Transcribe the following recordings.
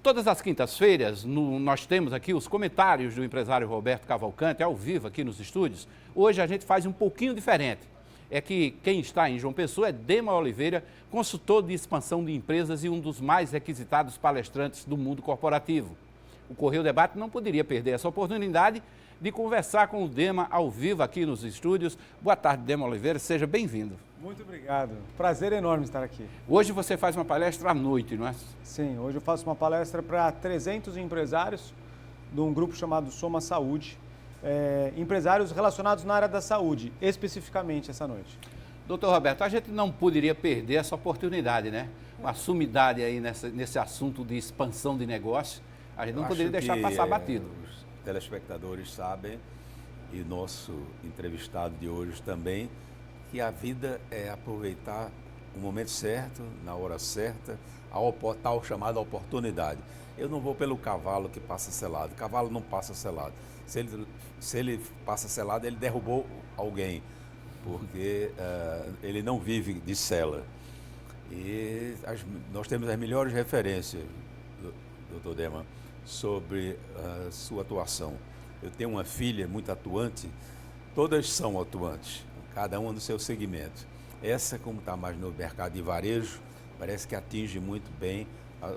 Todas as quintas-feiras, nós temos aqui os comentários do empresário Roberto Cavalcante, ao vivo aqui nos estúdios. Hoje a gente faz um pouquinho diferente. É que quem está em João Pessoa é Dema Oliveira, consultor de expansão de empresas e um dos mais requisitados palestrantes do mundo corporativo. O Correio Debate não poderia perder essa oportunidade de conversar com o Dema ao vivo aqui nos estúdios. Boa tarde, Dema Oliveira, seja bem-vindo. Muito obrigado. Prazer enorme estar aqui. Hoje você faz uma palestra à noite, não é? Sim, hoje eu faço uma palestra para 300 empresários de um grupo chamado Soma Saúde, empresários relacionados na área da saúde, especificamente essa noite. Doutor Roberto, a gente não poderia perder essa oportunidade, né? Uma sumidade aí nesse assunto de expansão de negócio, a gente não poderia deixar passar batido. Os telespectadores sabem, e nosso entrevistado de hoje também, que a vida é aproveitar o momento certo, na hora certa, a tal chamada oportunidade. Eu não vou pelo cavalo que passa selado. O cavalo não passa selado. Se ele passa selado, ele derrubou alguém, porque ele não vive de sela. E nós temos as melhores referências, doutor Dema, sobre a sua atuação. Eu tenho uma filha muito atuante, todas são atuantes, cada uma no seu segmento. Essa, como está mais no mercado de varejo, parece que atinge muito bem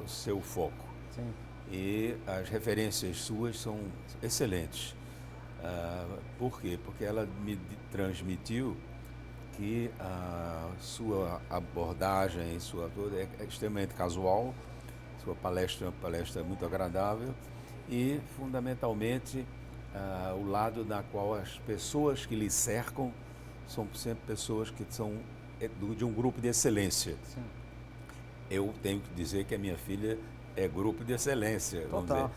o seu foco. Sim. E as referências suas são excelentes. Por quê? Porque ela me transmitiu que a sua abordagem, é extremamente casual, sua palestra é uma palestra muito agradável e, fundamentalmente, o lado na qual as pessoas que lhe cercam são sempre pessoas que são de um grupo de excelência. Sim. Eu tenho que dizer que a minha filha é grupo de excelência. Total.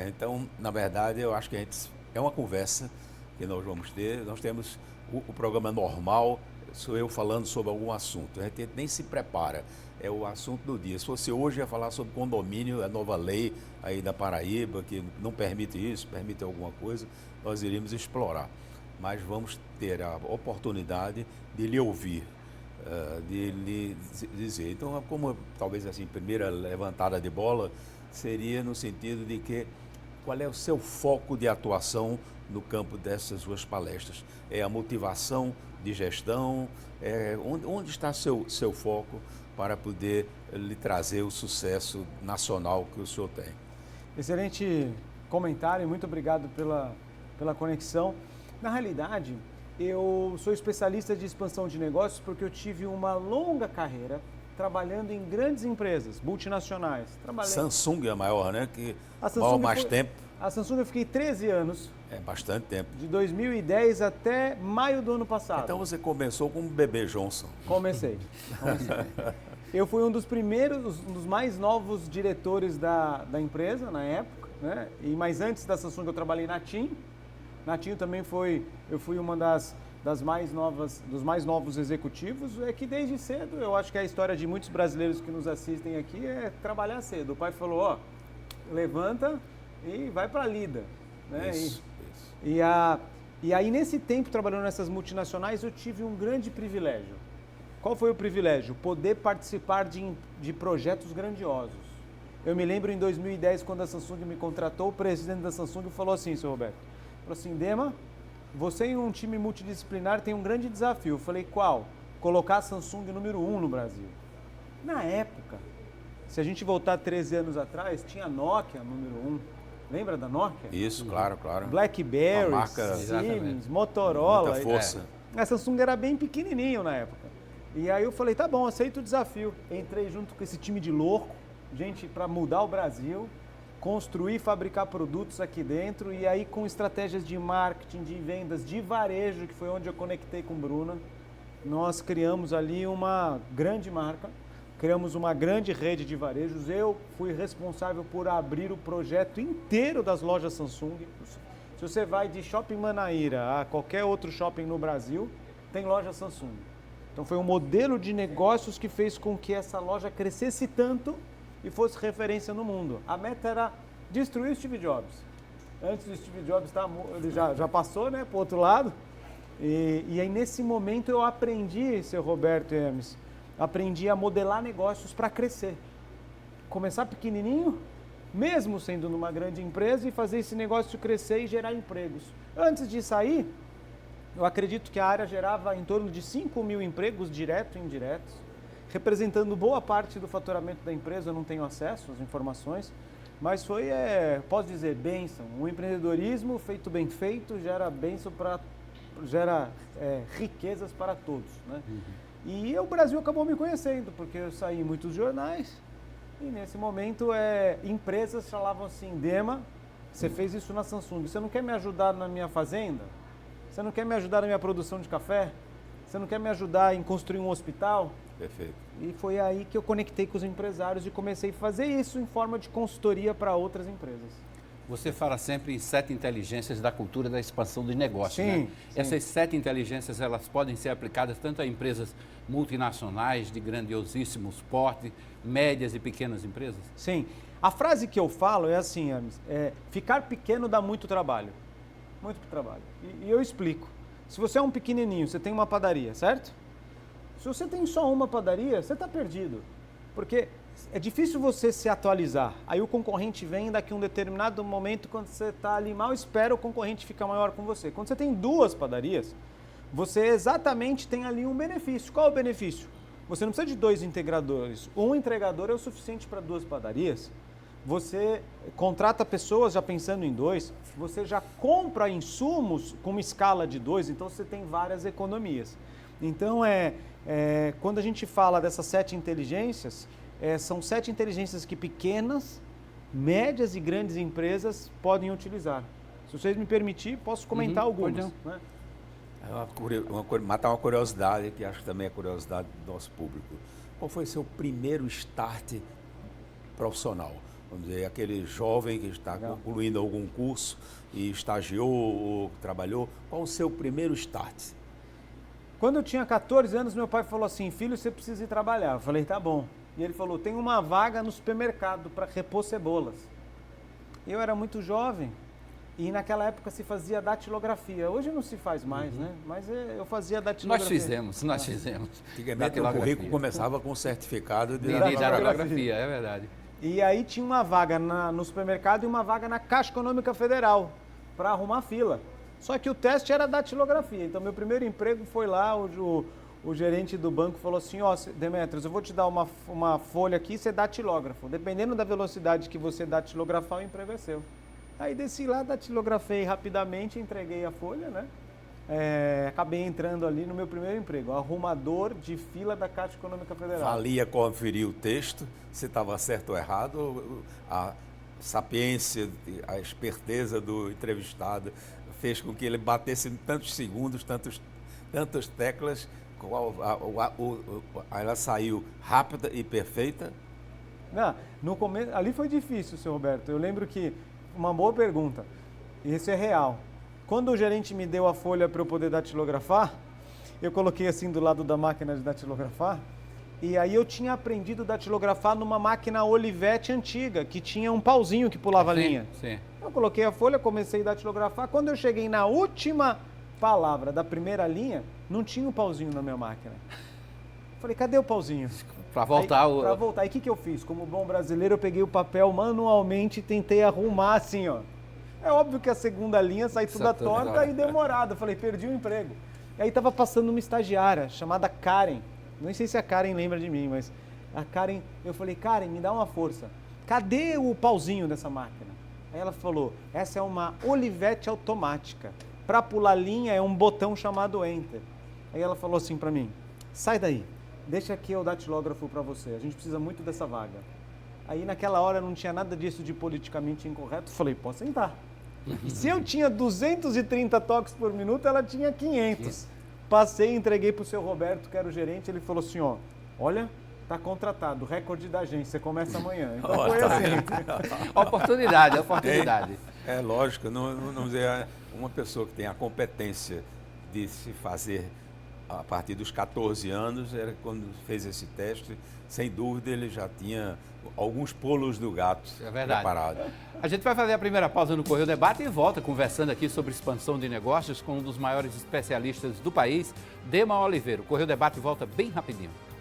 Então, na verdade, eu acho que é uma conversa que nós vamos ter. Nós temos o programa normal, sou eu falando sobre algum assunto. A gente nem se prepara, é o assunto do dia. Se fosse hoje, ia falar sobre condomínio, a nova lei aí da Paraíba, que não permite isso, permite alguma coisa, nós iríamos explorar. Mas vamos ter a oportunidade de lhe ouvir, de lhe dizer. Então, como talvez assim, primeira levantada de bola, seria no sentido de que qual é o seu foco de atuação no campo dessas suas palestras? É a motivação de gestão? Onde está seu foco para poder lhe trazer o sucesso nacional que o senhor tem? Excelente comentário, muito obrigado pela conexão. Na realidade, eu sou especialista de expansão de negócios porque eu tive uma longa carreira trabalhando em grandes empresas, multinacionais. Samsung é a maior, né? Que mais tempo. A Samsung eu fiquei 13 anos. É bastante tempo. De 2010 até maio do ano passado. Então você começou como bebê Johnson. Comecei. Eu fui um dos primeiros, um dos mais novos diretores da empresa na época, né? Mas antes da Samsung eu trabalhei na TIM. Na TIM também eu fui uma dos mais novos executivos. É que desde cedo, eu acho que a história de muitos brasileiros que nos assistem aqui é trabalhar cedo. O pai falou, levanta e vai para a lida. Né? Isso. E aí, nesse tempo, trabalhando nessas multinacionais, eu tive um grande privilégio. Qual foi o privilégio? Poder participar de projetos grandiosos. Eu me lembro em 2010, quando a Samsung me contratou, o presidente da Samsung falou assim, seu Roberto, falou assim, Dema, você em um time multidisciplinar tem um grande desafio. Eu falei, qual? Colocar a Samsung número 1 no Brasil. Na época, se a gente voltar 13 anos atrás, tinha a Nokia número 1. Lembra da Nokia? Isso, claro. BlackBerry, marca, Siemens, Motorola. Muita força. A Samsung era bem pequenininho na época. E aí eu falei, tá bom, aceito o desafio. Entrei junto com esse time de louco, gente para mudar o Brasil, construir e fabricar produtos aqui dentro. E aí com estratégias de marketing, de vendas, de varejo, que foi onde eu conectei com Bruna, nós criamos ali uma grande marca. Criamos uma grande rede de varejos. Eu fui responsável por abrir o projeto inteiro das lojas Samsung. Se você vai de Shopping Manaíra a qualquer outro shopping no Brasil, tem loja Samsung. Então foi um modelo de negócios que fez com que essa loja crescesse tanto e fosse referência no mundo. A meta era destruir o Steve Jobs. Antes do Steve Jobs, ele já passou, né, para o outro lado. E aí nesse momento eu aprendi, seu Roberto Hermes, aprendi a modelar negócios para crescer. Começar pequenininho mesmo sendo numa grande empresa, e fazer esse negócio crescer e gerar empregos. Antes de sair, eu acredito que a área gerava em torno de 5 mil empregos diretos e indiretos, representando boa parte do faturamento da empresa. Eu não tenho acesso às informações, mas foi, posso dizer, bênção. O empreendedorismo feito bem feito gera bênção gera riquezas para todos, né? E o Brasil acabou me conhecendo, porque eu saí em muitos jornais e nesse momento empresas falavam assim: Dema, você fez isso na Samsung, você não quer me ajudar na minha fazenda? Você não quer me ajudar na minha produção de café? Você não quer me ajudar em construir um hospital? Perfeito. E foi aí que eu conectei com os empresários e comecei a fazer isso em forma de consultoria para outras empresas. Você fala sempre em 7 inteligências da cultura da expansão de negócios, Sim, né? sim. Essas 7 inteligências, elas podem ser aplicadas tanto a empresas multinacionais de grandiosíssimo porte, médias e pequenas empresas? Sim. A frase que eu falo é assim, Hermes, ficar pequeno dá muito trabalho. Muito trabalho. E eu explico. Se você é um pequenininho, você tem uma padaria, certo? Se você tem só uma padaria, você está perdido. Porque é difícil você se atualizar. Aí o concorrente vem daqui a um determinado momento, quando você está ali mal espera, o concorrente fica maior com você. Quando você tem 2 padarias, você exatamente tem ali um benefício. Qual é o benefício? Você não precisa de 2 integradores. Um entregador é o suficiente para 2 padarias. Você contrata pessoas já pensando em 2, você já compra insumos com uma escala de 2, então você tem várias economias. Então, quando a gente fala dessas 7 inteligências, são 7 inteligências que pequenas, médias e grandes empresas podem utilizar. Se vocês me permitirem, posso comentar algumas. Né? Matar uma curiosidade, que acho que também é curiosidade do nosso público. Qual foi seu primeiro start profissional? Vamos dizer, aquele jovem que está concluindo algum curso e estagiou ou trabalhou. Qual o seu primeiro start? Quando eu tinha 14 anos, meu pai falou assim: filho, você precisa ir trabalhar. Eu falei: tá bom. E ele falou: tem uma vaga no supermercado para repor cebolas. Eu era muito jovem e naquela época se fazia datilografia. Hoje não se faz mais, né? Mas eu fazia datilografia. Nós fizemos. Antigamente o currículo começava com certificado de datilografia, é verdade. E aí tinha uma vaga no supermercado e uma vaga na Caixa Econômica Federal para arrumar fila. Só que o teste era datilografia. Então, meu primeiro emprego foi lá, o gerente do banco falou assim: ó, Demetrios, eu vou te dar uma folha aqui, você é datilógrafo. Dependendo da velocidade que você datilografar, o emprego é seu. Aí desci lá, datilografei rapidamente, entreguei a folha, né? Acabei entrando ali no meu primeiro emprego, arrumador de fila da Caixa Econômica Federal. Valia conferir o texto, se estava certo ou errado, a sapiência, a esperteza do entrevistado fez com que ele batesse em tantos segundos, tantas teclas, ela saiu rápida e perfeita? Não, no começo, ali foi difícil, senhor Roberto. Eu lembro que, uma boa pergunta, isso é real. Quando o gerente me deu a folha para eu poder datilografar, eu coloquei assim do lado da máquina de datilografar, e aí eu tinha aprendido a datilografar numa máquina Olivetti antiga, que tinha um pauzinho que pulava a linha. Sim. Eu coloquei a folha, comecei a datilografar. Quando eu cheguei na última palavra da primeira linha, não tinha o pauzinho na minha máquina. Falei: cadê o pauzinho? Para voltar. Para voltar. Aí o que eu fiz? Como bom brasileiro, eu peguei o papel manualmente e tentei arrumar assim, ó. É óbvio que a segunda linha sai toda torta e demorada. Eu falei: perdi o emprego. E aí estava passando uma estagiária chamada Karen. Não sei se a Karen lembra de mim, mas a Karen, eu falei: Karen, me dá uma força. Cadê o pauzinho dessa máquina? Aí ela falou: essa é uma Olivetti automática. Para pular linha é um botão chamado Enter. Aí ela falou assim para mim: sai daí, deixa aqui eu datilógrafo para você. A gente precisa muito dessa vaga. Aí naquela hora não tinha nada disso de politicamente incorreto. Falei: posso sentar. E se eu tinha 230 toques por minuto, ela tinha 500. Passei e entreguei para o seu Roberto, que era o gerente. Ele falou assim: ó, olha, tá contratado, recorde da agência, você começa amanhã. Então foi assim. Oportunidade. É lógico, não dizer, uma pessoa que tem a competência de se fazer a partir dos 14 anos, era quando fez esse teste, sem dúvida ele já tinha alguns pulos do gato preparados. A gente vai fazer a primeira pausa no Correio Debate e volta conversando aqui sobre expansão de negócios com um dos maiores especialistas do país, Dema Oliveira. O Correio Debate volta bem rapidinho.